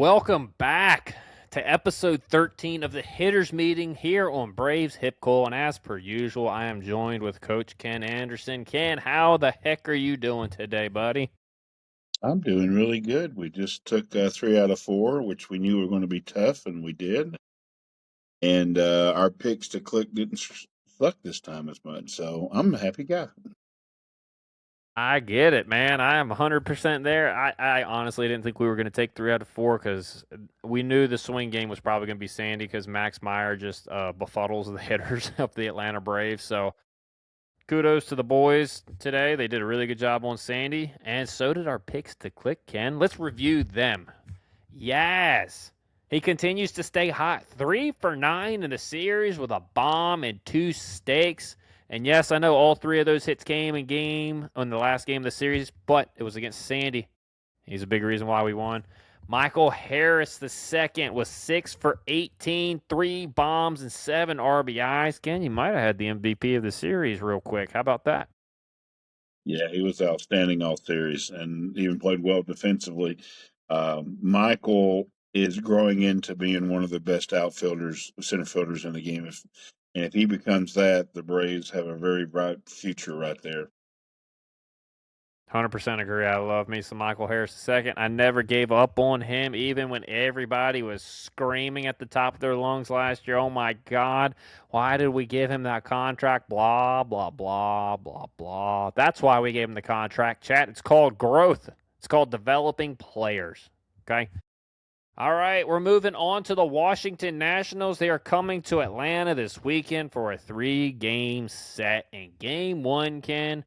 Welcome back to episode 13 of the Hitters Meeting here on Braves Hip Cool. And as per usual, I am joined with Coach Ken Anderson. Ken, how the heck are you doing today, buddy? I'm doing really good. We just took 3 out of 4, which we knew were going to be tough, and we did. And our picks to click didn't suck this time as much, so I'm a happy guy. I get it, man. I am 100% there. I honestly didn't think we were going to take 3 out of 4 because we knew the swing game was probably going to be Sandy because Max Meyer just befuddles the hitters of the Atlanta Braves. So kudos to the boys today. They did a really good job on Sandy, and so did our picks to click, Ken. Let's review them. Yes. He continues to stay hot. 3 for 9 in the series with a bomb and 2 stakes. And yes, I know all 3 of those hits came on the last game of the series, but it was against Sandy. He's a big reason why we won. Michael Harris II was 6 for 18, 3 bombs and 7 RBIs. Ken, you might have had the MVP of the series real quick. How about that? Yeah, he was outstanding all series and even played well defensively. Michael is growing into being one of the best center fielders in the game. And if he becomes that, the Braves have a very bright future right there. 100% agree. I love me some Michael Harris II. I never gave up on him, even when everybody was screaming at the top of their lungs last year. Oh my God, why did we give him that contract? Blah, blah, blah, blah, blah. That's why we gave him the contract, chat. It's called growth, it's called developing players. Okay. All right, we're moving on to the Washington Nationals. They are coming to Atlanta this weekend for a 3-game set. And game one, Ken,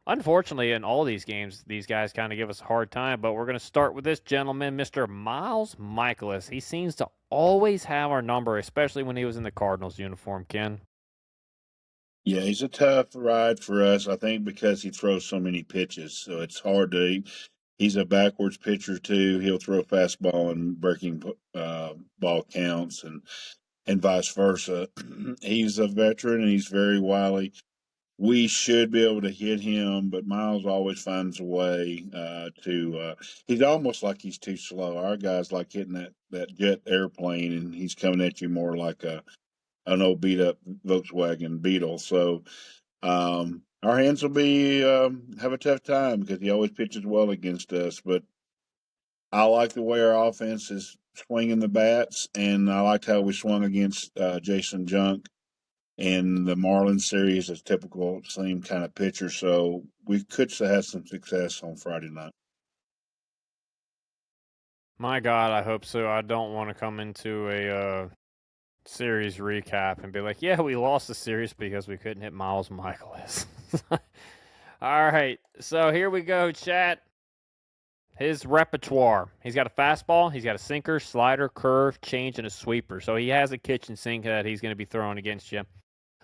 unfortunately, in all these games, these guys kind of give us a hard time, but we're going to start with this gentleman, Mr. Miles Mikolas. He seems to always have our number, especially when he was in the Cardinals uniform, Ken. Yeah, he's a tough ride for us, I think, because he throws so many pitches. So it's hard to. He's a backwards pitcher too. He'll throw fastball and breaking ball counts, and vice versa. He's a veteran and he's very wily. We should be able to hit him, but Miles always finds a way to. He's almost like he's too slow. Our guys like hitting that jet airplane, and he's coming at you more like an old beat up Volkswagen Beetle. So our hands will be have a tough time because he always pitches well against us. But I like the way our offense is swinging the bats, and I liked how we swung against Jason Junk in the Marlins series as typical same kind of pitcher. So we could have some success on Friday night. My God, I hope so. I don't want to come into a series recap and be like, yeah, we lost the series because we couldn't hit Miles Mikolas. All right, so here we go, chat. His repertoire. He's got a fastball, he's got a sinker, slider, curve, change, and a sweeper. So he has a kitchen sink that he's going to be throwing against you.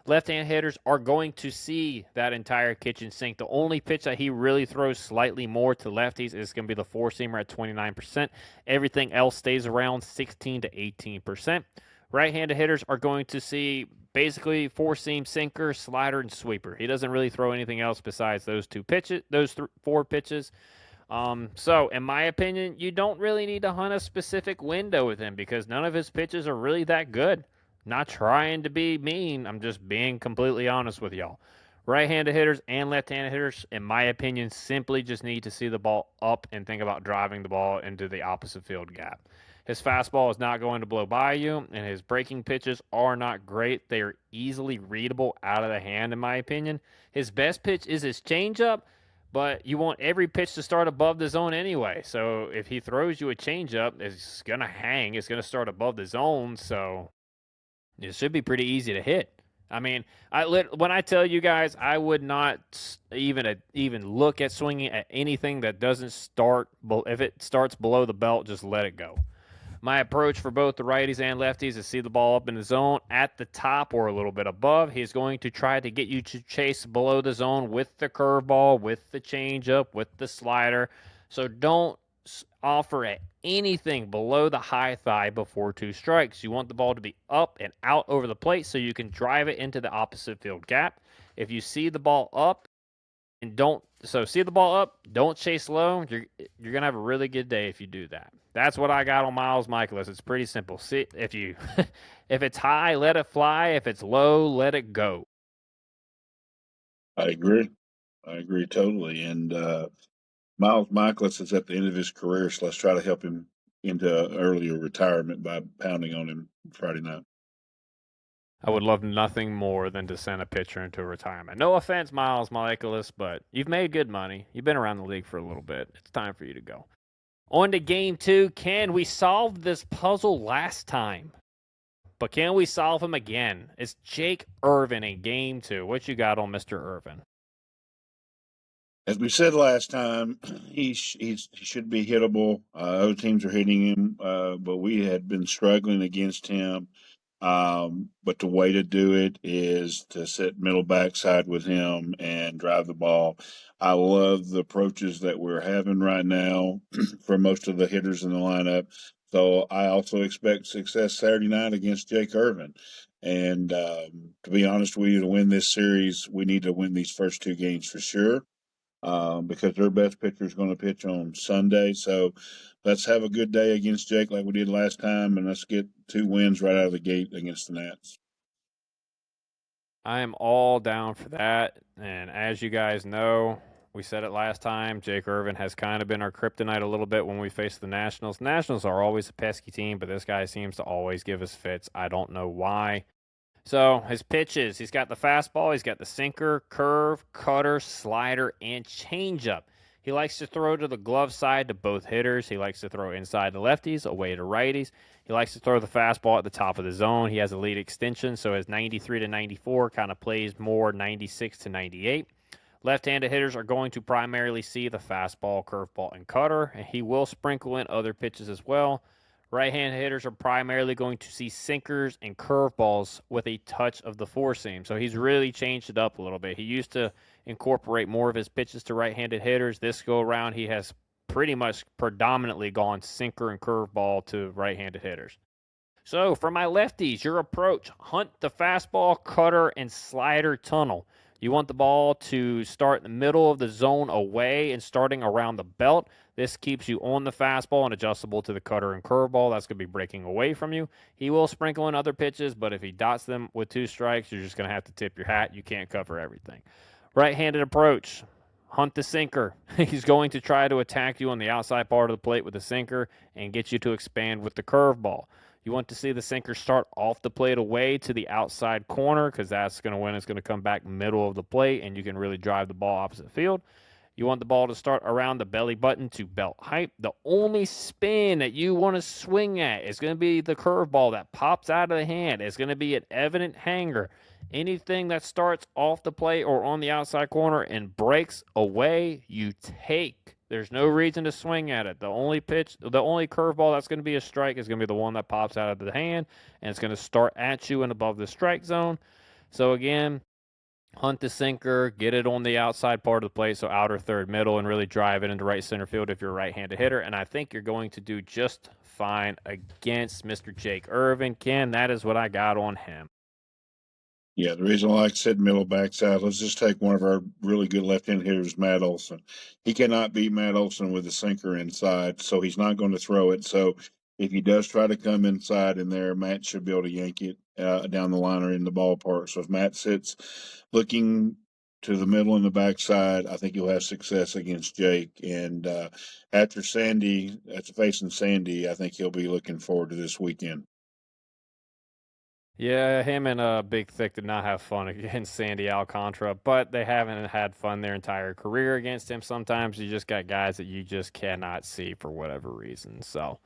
Left-hand hitters are going to see that entire kitchen sink. The only pitch that he really throws slightly more to lefties is going to be the four-seamer at 29%. Everything else stays around 16 to 18%. Right-handed hitters are going to see basically four-seam, sinker, slider, and sweeper. He doesn't really throw anything else besides those 4 pitches. So, in my opinion, you don't really need to hunt a specific window with him because none of his pitches are really that good. Not trying to be mean. I'm just being completely honest with y'all. Right-handed hitters and left-handed hitters, in my opinion, simply just need to see the ball up and think about driving the ball into the opposite field gap. His fastball is not going to blow by you, and his breaking pitches are not great. They are easily readable out of the hand, in my opinion. His best pitch is his changeup, but you want every pitch to start above the zone anyway. So if he throws you a changeup, it's going to hang. It's going to start above the zone, so it should be pretty easy to hit. I mean, when I tell you guys, I would not even look at swinging at anything that doesn't start. If it starts below the belt, just let it go. My approach for both the righties and lefties is see the ball up in the zone at the top or a little bit above. He's going to try to get you to chase below the zone with the curveball, with the changeup, with the slider. So don't offer at anything below the high thigh before 2 strikes. You want the ball to be up and out over the plate so you can drive it into the opposite field gap. If you see the ball up And don't see the ball up, don't chase low. You're gonna have a really good day if you do that. That's what I got on Miles Michaelis. It's pretty simple. See if you if it's high, let it fly. If it's low, let it go. I agree. I agree totally. And Miles Michaelis is at the end of his career, so let's try to help him into earlier retirement by pounding on him Friday night. I would love nothing more than to send a pitcher into retirement. No offense, Miles Michaelis, but you've made good money. You've been around the league for a little bit. It's time for you to go. On to game 2. Can we solve this puzzle last time? But can we solve him again? It's Jake Irvin in game 2. What you got on Mr. Irvin? As we said last time, he should be hittable. Other teams are hitting him, but we had been struggling against him. But the way to do it is to sit middle backside with him and drive the ball. I love the approaches that we're having right now for most of the hitters in the lineup. So I also expect success Saturday night against Jake Irvin. And to be honest with you, to win this series, we need to win these first 2 games for sure. Because their best pitcher is going to pitch on Sunday. So let's have a good day against Jake like we did last time, and let's get 2 wins right out of the gate against the Nats. I am all down for that. And as you guys know, we said it last time, Jake Irvin has kind of been our kryptonite a little bit when we face the Nationals. Nationals are always a pesky team, but this guy seems to always give us fits. I don't know why. So his pitches, he's got the fastball, he's got the sinker, curve, cutter, slider, and changeup. He likes to throw to the glove side to both hitters. He likes to throw inside to lefties, away to righties. He likes to throw the fastball at the top of the zone. He has a lead extension, so his 93 to 94 kind of plays more 96 to 98. Left-handed hitters are going to primarily see the fastball, curveball, and cutter, and he will sprinkle in other pitches as well. Right-handed hitters are primarily going to see sinkers and curveballs with a touch of the four seam. So he's really changed it up a little bit. He used to incorporate more of his pitches to right-handed hitters. This go around, he has pretty much predominantly gone sinker and curveball to right-handed hitters. So for my lefties, your approach, hunt the fastball, cutter, and slider tunnel. You want the ball to start in the middle of the zone away and starting around the belt. This keeps you on the fastball and adjustable to the cutter and curveball. That's going to be breaking away from you. He will sprinkle in other pitches, but if he dots them with 2 strikes, you're just going to have to tip your hat. You can't cover everything. Right-handed approach, hunt the sinker. He's going to try to attack you on the outside part of the plate with the sinker and get you to expand with the curveball. You want to see the sinker start off the plate away to the outside corner because that's going to win. It's going to come back middle of the plate, and you can really drive the ball opposite field. You want the ball to start around the belly button to belt height. The only spin that you want to swing at is going to be the curveball that pops out of the hand. It's going to be an evident hanger. Anything that starts off the plate or on the outside corner and breaks away, you take. There's no reason to swing at it. The only curveball that's going to be a strike is going to be the one that pops out of the hand, and it's going to start at you and above the strike zone. So again, hunt the sinker, get it on the outside part of the plate, so outer third middle, and really drive it into right center field if you're a right-handed hitter. And I think you're going to do just fine against Mr. Jake Irvin. Ken, that is what I got on him. Yeah, the reason I like said middle backside, let's just take one of our really good left-handed hitters, Matt Olson. He cannot beat Matt Olson with a sinker inside, so he's not going to throw it. So if he does try to come inside in there, Matt should be able to yank it down the line or in the ballpark. So if Matt sits looking to the middle and the backside, I think he'll have success against Jake. And after facing Sandy, I think he'll be looking forward to this weekend. Yeah, him and Big Thick did not have fun against Sandy Alcantara, but they haven't had fun their entire career against him. Sometimes you just got guys that you just cannot see for whatever reason. So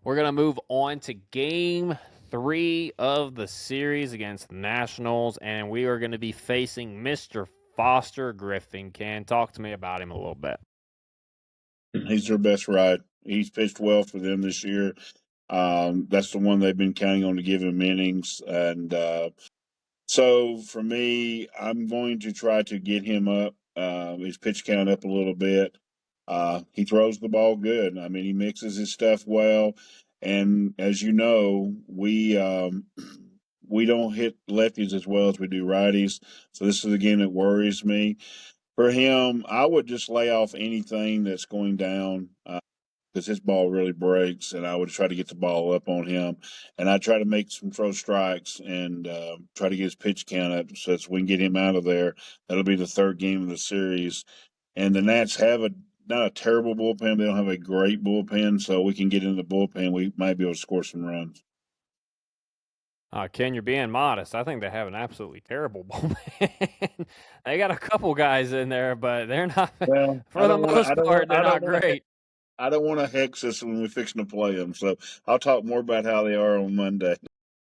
we're going to move on to game 3 of the series against the Nationals, and we are going to be facing Mr. Foster Griffin. Ken, talk to me about him a little bit. He's their best ride. He's pitched well for them this year. That's the one they've been counting on to give him innings. And so for me, I'm going to try to get him up, his pitch count up a little bit. He throws the ball good. I mean, he mixes his stuff well. And as you know, we don't hit lefties as well as we do righties. So this is a game that worries me. For him, I would just lay off anything that's going down because his ball really breaks, and I would try to get the ball up on him, and I try to make some throw strikes and try to get his pitch count up so that we can get him out of there. That'll be the third game of the series, and the Nats have a not a terrible bullpen. They don't have a great bullpen, so we can get in the bullpen. We might be able to score some runs. Ken, you're being modest. I think they have an absolutely terrible bullpen. They got a couple guys in there, but they're not, Well, for the most part, they're not great. I don't want to hex us when we're fixing to play them. So I'll talk more about how they are on Monday.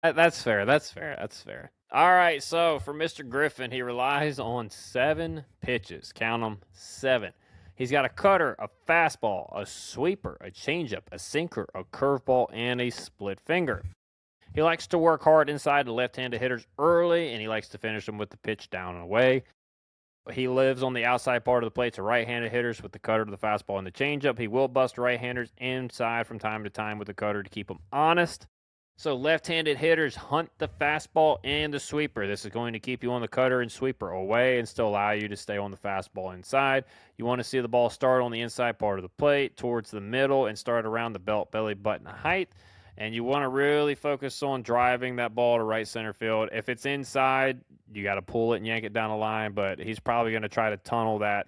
That's fair. That's fair. That's fair. All right. So for Mr. Griffin, he relies on 7 pitches. Count them, 7. He's got a cutter, a fastball, a sweeper, a changeup, a sinker, a curveball, and a split finger. He likes to work hard inside the left-handed hitters early, and he likes to finish them with the pitch down and away. He lives on the outside part of the plate to right-handed hitters with the cutter, the fastball, and the changeup. He will bust right-handers inside from time to time with the cutter to keep them honest. So left-handed hitters hunt the fastball and the sweeper. This is going to keep you on the cutter and sweeper away and still allow you to stay on the fastball inside. You want to see the ball start on the inside part of the plate towards the middle and start around the belt belly button height. And you want to really focus on driving that ball to right center field. If it's inside, you got to pull it and yank it down the line, but he's probably going to try to tunnel that,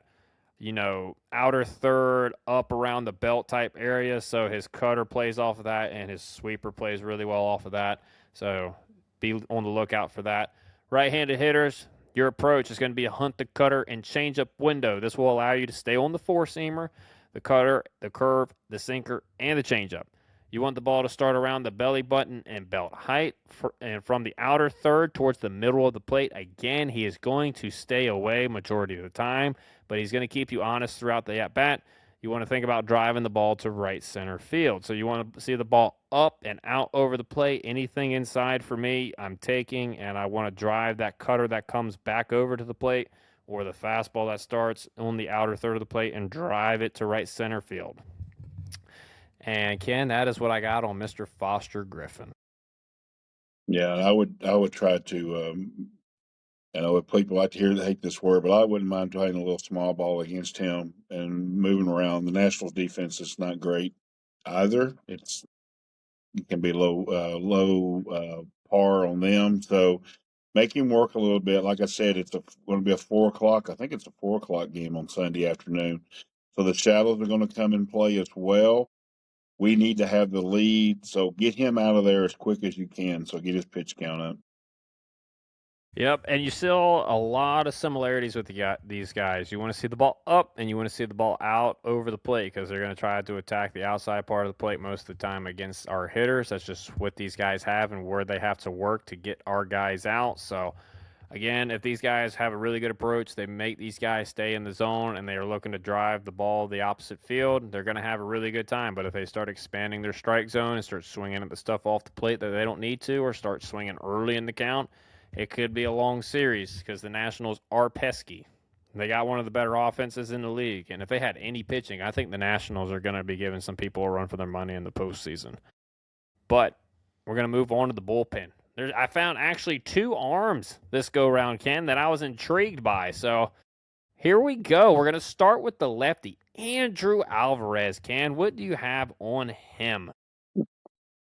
outer third up around the belt type area. So his cutter plays off of that and his sweeper plays really well off of that. So be on the lookout for that. Right-handed hitters, your approach is going to be a hunt the cutter and change up window. This will allow you to stay on the four-seamer, the cutter, the curve, the sinker, and the changeup. You want the ball to start around the belly button and belt height, and from the outer third towards the middle of the plate. Again, he is going to stay away majority of the time, but he's going to keep you honest throughout the at-bat. You want to think about driving the ball to right center field. So you want to see the ball up and out over the plate. Anything inside for me, I'm taking, and I want to drive that cutter that comes back over to the plate or the fastball that starts on the outer third of the plate and drive it to right center field. And Ken, that is what I got on Mr. Foster Griffin. Yeah, I would try to. I know people like to hate this word, but I wouldn't mind playing a little small ball against him and moving around. The Nationals defense is not great either. It can be low par on them. So make him work a little bit. Like I said, it's going to be a 4 o'clock. I think it's a 4 o'clock game on Sunday afternoon. So the shadows are going to come and play as well. We need to have the lead, so get him out of there as quick as you can. So get his pitch count up. Yep, and you still a lot of similarities with these guys. You want to see the ball up, and you want to see the ball out over the plate because they're going to try to attack the outside part of the plate most of the time against our hitters. That's just what these guys have and where they have to work to get our guys out. So, again, if these guys have a really good approach, they make these guys stay in the zone, and they are looking to drive the ball the opposite field, they're going to have a really good time. But if they start expanding their strike zone and start swinging at the stuff off the plate that they don't need to, or start swinging early in the count, it could be a long series because the Nationals are pesky. They got one of the better offenses in the league. And if they had any pitching, I think the Nationals are going to be giving some people a run for their money in the postseason. But we're going to move on to the bullpen. I found actually 2 arms this go-round, Ken, that I was intrigued by. So here we go. We're going to start with the lefty, Andrew Alvarez. Ken, what do you have on him?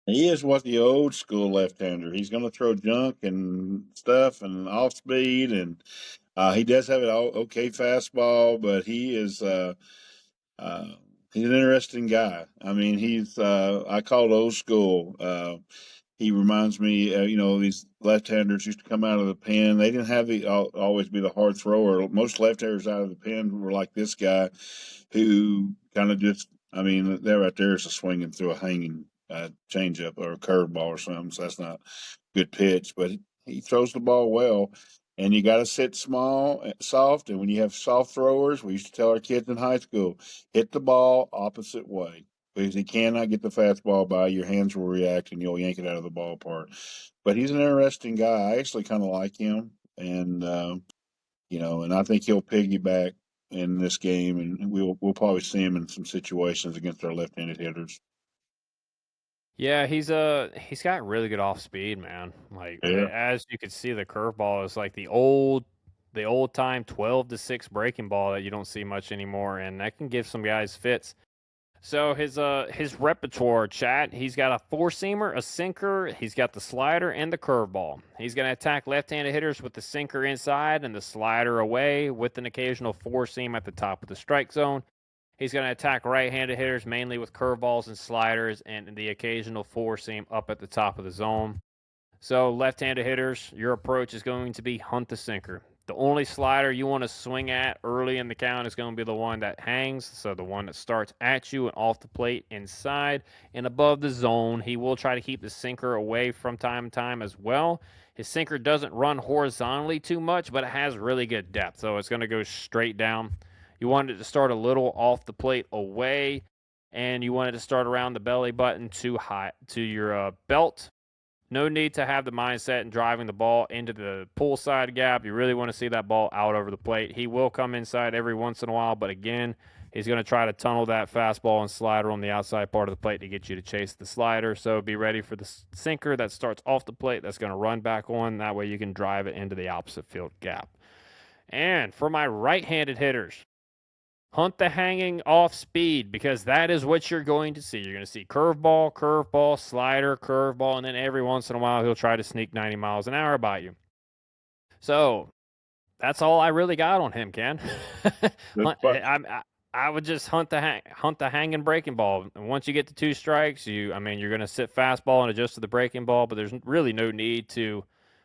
He is what the old school left-hander. He's going to throw junk and stuff and off speed, and he does have an okay fastball, but he's an interesting guy. I mean, I call it old school. He reminds me, these left-handers used to come out of the pen. They didn't have always be the hard thrower. Most left-handers out of the pen were like this guy, who kind of just. I mean, that right there is a swinging through a hanging changeup or a curveball or something. So that's not a good pitch, but he throws the ball well. And you got to sit soft. And when you have soft throwers, we used to tell our kids in high school, hit the ball opposite way because he cannot get the fastball by. Your hands will react and you'll yank it out of the ballpark. But he's an interesting guy. I actually kind of like him. And, and I think he'll piggyback in this game. And we'll probably see him in some situations against our left-handed hitters. Yeah, he's got really good off speed, man. Like Yeah. as you could see, the curveball is like the old the old time 12 to 6 breaking ball that you don't see much anymore, and that can give some guys fits. So his repertoire, chat, he's got a four-seamer, a sinker, he's got the slider and the curveball. He's going to attack left-handed hitters with the sinker inside and the slider away with an occasional four-seam at the top of the strike zone. He's going to attack right-handed hitters mainly with curveballs and sliders and the occasional four-seam up at the top of the zone. So left-handed hitters, your approach is going to be hunt the sinker. The only slider you want to swing at early in the count is going to be the one that hangs, so the one that starts at you and off the plate inside and above the zone. He will try to keep the sinker away from time to time as well. His sinker doesn't run horizontally too much, but it has really good depth, so it's going to go straight down. You want it to start a little off the plate away, and you want it to start around the belly button to your belt. No need to have the mindset in driving the ball into the pull side gap. You really want to see that ball out over the plate. He will come inside every once in a while, but again, he's going to try to tunnel that fastball and slider on the outside part of the plate to get you to chase the slider. So be ready for the sinker that starts off the plate that's going to run back on. That way you can drive it into the opposite field gap. And for my right-handed hitters, hunt the hanging off speed because that is what you're going to see. You're going to see curveball, slider, curveball, and then every once in a while he'll try to sneak 90 miles an hour by you. So that's all I really got on him, Ken. I would just hunt the hanging breaking ball. And once you get to 2 strikes, you're going to sit fastball and adjust to the breaking ball, but there's really no need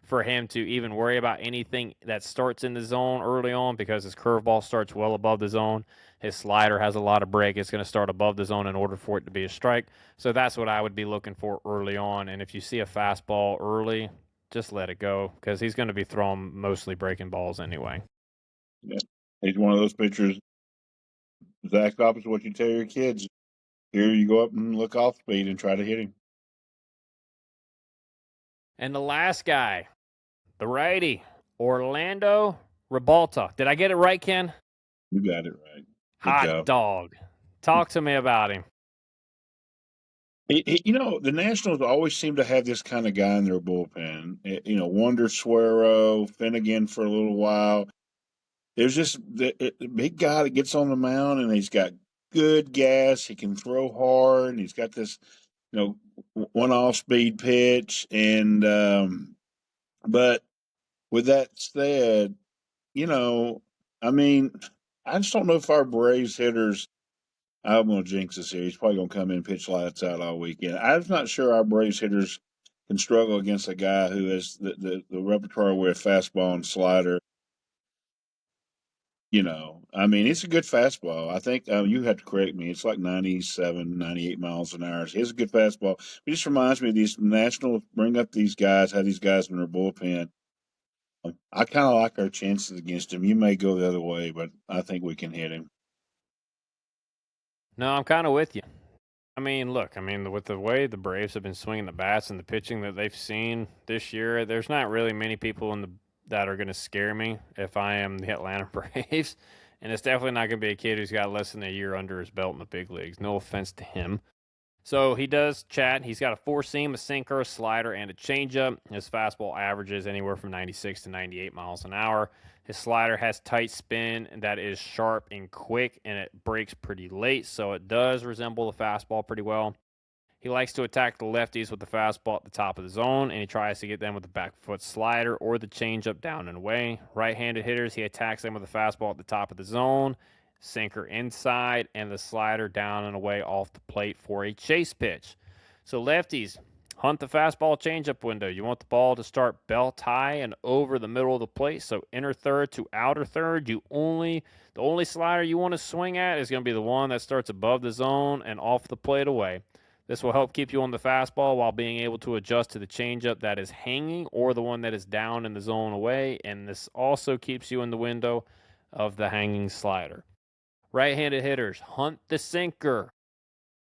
for him to even worry about anything that starts in the zone early on because his curveball starts well above the zone. His slider has a lot of break. It's going to start above the zone in order for it to be a strike. So that's what I would be looking for early on. And if you see a fastball early, just let it go because he's going to be throwing mostly breaking balls anyway. Yeah. He's one of those pitchers, exact opposite of what you tell your kids. Here you go up and look off speed and try to hit him. And the last guy, the righty, Orlando Ribalta. Did I get it right, Ken? You got it right. Hot dog. Talk to me about him. The Nationals always seem to have this kind of guy in their bullpen. Wander Suero, Finnegan for a little while. There's just the big guy that gets on the mound and he's got good gas. He can throw hard. And he's got this, one off-speed pitch. And but with that said, I just don't know if our Braves hitters. I'm going to jinx this here. He's probably going to come in and pitch lights out all weekend. I'm not sure our Braves hitters can struggle against a guy who has the repertoire with fastball and slider. It's a good fastball. I think you have to correct me. It's like 97, 98 miles an hour. It's a good fastball. It just reminds me of these Nationals bring up these guys, have these guys in their bullpen. I kind of like our chances against him. You may go the other way, but I think we can hit him. No, I'm kind of with you. With the way the Braves have been swinging the bats and the pitching that they've seen this year, there's not really many people that are going to scare me if I am the Atlanta Braves. And it's definitely not going to be a kid who's got less than a year under his belt in the big leagues. No offense to him. So he does chat. He's got a four-seam, a sinker, a slider, and a changeup. His fastball averages anywhere from 96 to 98 miles an hour. His slider has tight spin that is sharp and quick, and it breaks pretty late, so it does resemble the fastball pretty well. He likes to attack the lefties with the fastball at the top of the zone, and he tries to get them with the back foot slider or the changeup down and away. Right-handed hitters, he attacks them with the fastball at the top of the zone, sinker inside, and the slider down and away off the plate for a chase pitch. So lefties, hunt the fastball changeup window. You want the ball to start belt high and over the middle of the plate, so inner third to outer third. The only slider you want to swing at is going to be the one that starts above the zone and off the plate away. This will help keep you on the fastball while being able to adjust to the changeup that is hanging or the one that is down in the zone away, and this also keeps you in the window of the hanging slider. Right-handed hitters, hunt the sinker.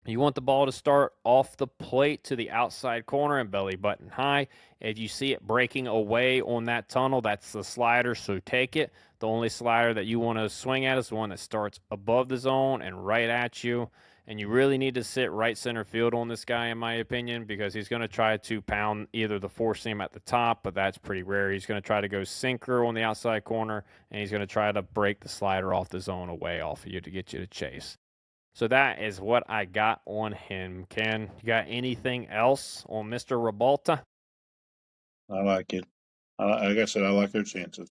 You want the ball to start off the plate to the outside corner and belly button high. If you see it breaking away on that tunnel, that's the slider, so take it. The only slider that you want to swing at is the one that starts above the zone and right at you. And you really need to sit right center field on this guy, in my opinion, because he's going to try to pound either the four seam at the top, but that's pretty rare. He's going to try to go sinker on the outside corner, and he's going to try to break the slider off the zone away off of you to get you to chase. So that is what I got on him. Ken, you got anything else on Mr. Rabalta? I like it. Like I said, I like their chances.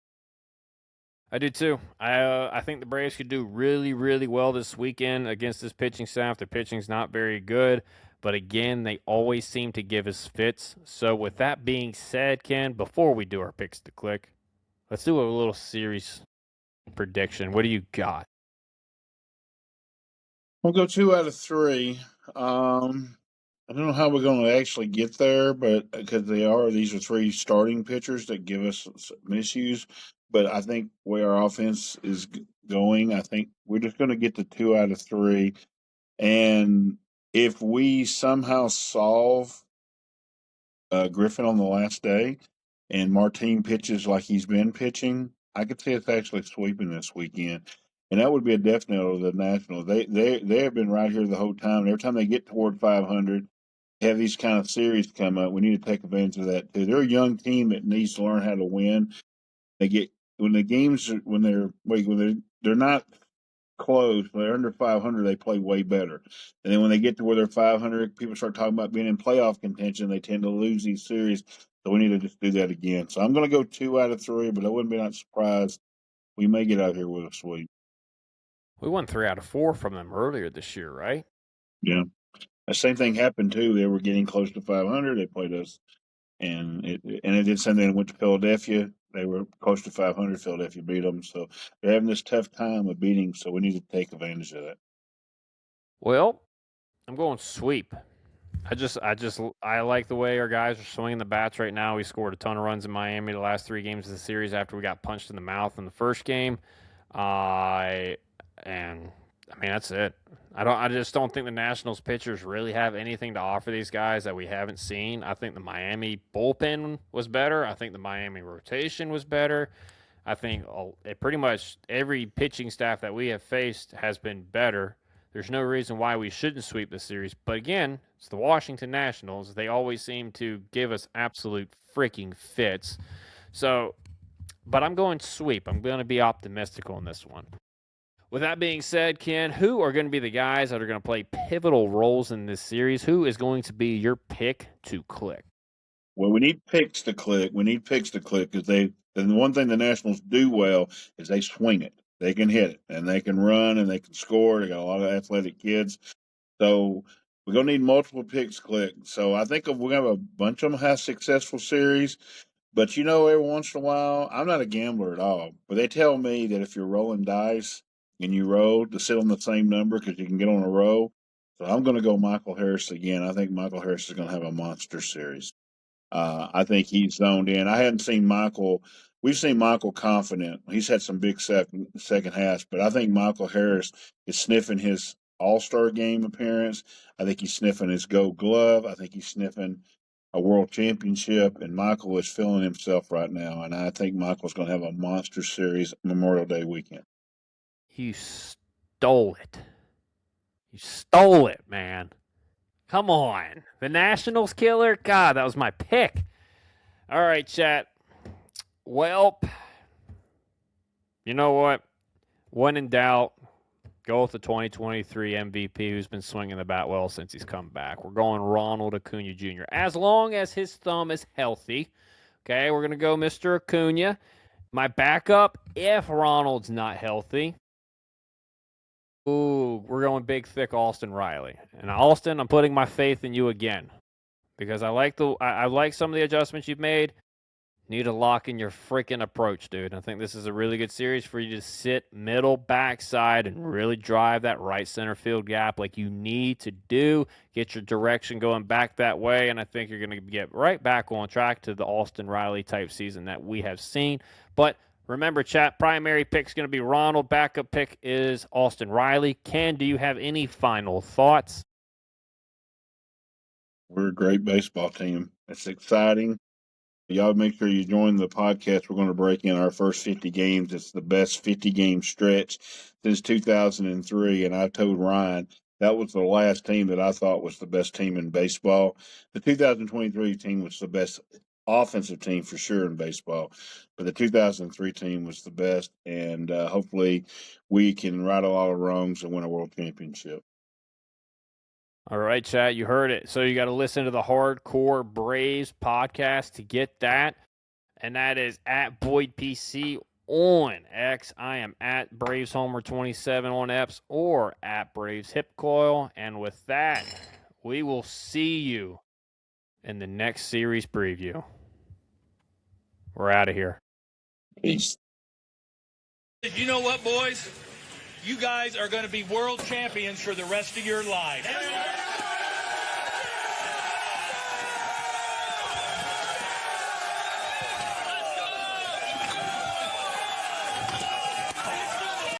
I do too. I think the Braves could do really, really well this weekend against this pitching staff. The pitching's not very good, but again, they always seem to give us fits. So with that being said, Ken, before we do our picks to click, let's do a little series prediction. What do you got? We'll go 2 out of 3. I don't know how we're going to actually get there, but because these are 3 starting pitchers that give us some issues. But I think where our offense is going, I think we're just going to get to 2 out of 3. And if we somehow solve Griffin on the last day and Martin pitches like he's been pitching, I could see us actually sweeping this weekend. And that would be a death knell of the Nationals. They have been right here the whole time. Every time they get toward 500, have these kind of series come up. We need to take advantage of that too. They're a young team that needs to learn how to win. When they're not close, when they're under 500, they play way better. And then when they get to where they're 500, people start talking about being in playoff contention. They tend to lose these series. So we need to just do that again. So I'm going to go 2 out of 3, but I wouldn't be not surprised. We may get out here with a sweep. We won 3 out of 4 from them earlier this year, right? Yeah. The same thing happened too. They were getting close to 500. They played us, and it did something. Went to Philadelphia. They were close to 500. Philadelphia beat them, so they're having this tough time of beating. So we need to take advantage of that. Well, I'm going sweep. I like the way our guys are swinging the bats right now. We scored a ton of runs in Miami the last 3 games of the series after we got punched in the mouth in the first game. That's it. I just don't think the Nationals pitchers really have anything to offer these guys that we haven't seen. I think the Miami bullpen was better. I think the Miami rotation was better. I think pretty much every pitching staff that we have faced has been better. There's no reason why we shouldn't sweep the series. But again, it's the Washington Nationals. They always seem to give us absolute freaking fits. So, but I'm going sweep. I'm going to be optimistic on this one. With that being said, Ken, who are going to be the guys that are going to play pivotal roles in this series? Who is going to be your pick to click? Well, we need picks to click. Because the one thing the Nationals do well is they swing it. They can hit it, and they can run, and they can score. They got a lot of athletic kids. So we're going to need multiple picks click. So I think we're going to have a bunch of them have successful series. But, every once in a while, I'm not a gambler at all. But they tell me that if you're rolling dice and you roll, to sit on the same number because you can get on a roll. So I'm going to go Michael Harris again. I think Michael Harris is going to have a monster series. I think he's zoned in. I hadn't seen Michael. We've seen Michael confident. He's had some big second halves, but I think Michael Harris is sniffing his All-Star game appearance. I think he's sniffing his Gold Glove. I think he's sniffing a World Championship, and Michael is feeling himself right now. And I think Michael's going to have a monster series Memorial Day weekend. You stole it. You stole it, man. Come on. The Nationals killer? God, that was my pick. All right, chat. Well, you know what? When in doubt, go with the 2023 MVP who's been swinging the bat well since he's come back. We're going Ronald Acuna Jr. As long as his thumb is healthy. Okay, we're going to go Mr. Acuna. My backup, if Ronald's not healthy, we're going big, thick Austin Riley. And Austin, I'm putting my faith in you again because I like some of the adjustments you've made. Need to lock in your freaking approach, dude. I think this is a really good series for you to sit middle, backside, and really drive that right center field gap like you need to do. Get your direction going back that way, and I think you're going to get right back on track to the Austin Riley type season that we have seen. But remember, chat, primary pick is going to be Ronald. Backup pick is Austin Riley. Ken, do you have any final thoughts? We're a great baseball team. It's exciting. Y'all make sure you join the podcast. We're going to break in our first 50 games. It's the best 50-game stretch since 2003. And I told Ryan, That was the last team that I thought was the best team in baseball. The 2023 team was the best offensive team for sure in baseball, but the 2003 team was the best, and hopefully we can right a lot of wrongs and win a world championship. All right, chat, you heard it. So you got to listen to the Hardcore Braves podcast to get that, and that is at Boyd PC on X. I am at Braves Homer 27 on Epps or at Braves Hip Coil. And with that, we will see you in the next series preview. We're out of here. Peace. You know what, boys? You guys are going to be world champions for the rest of your lives.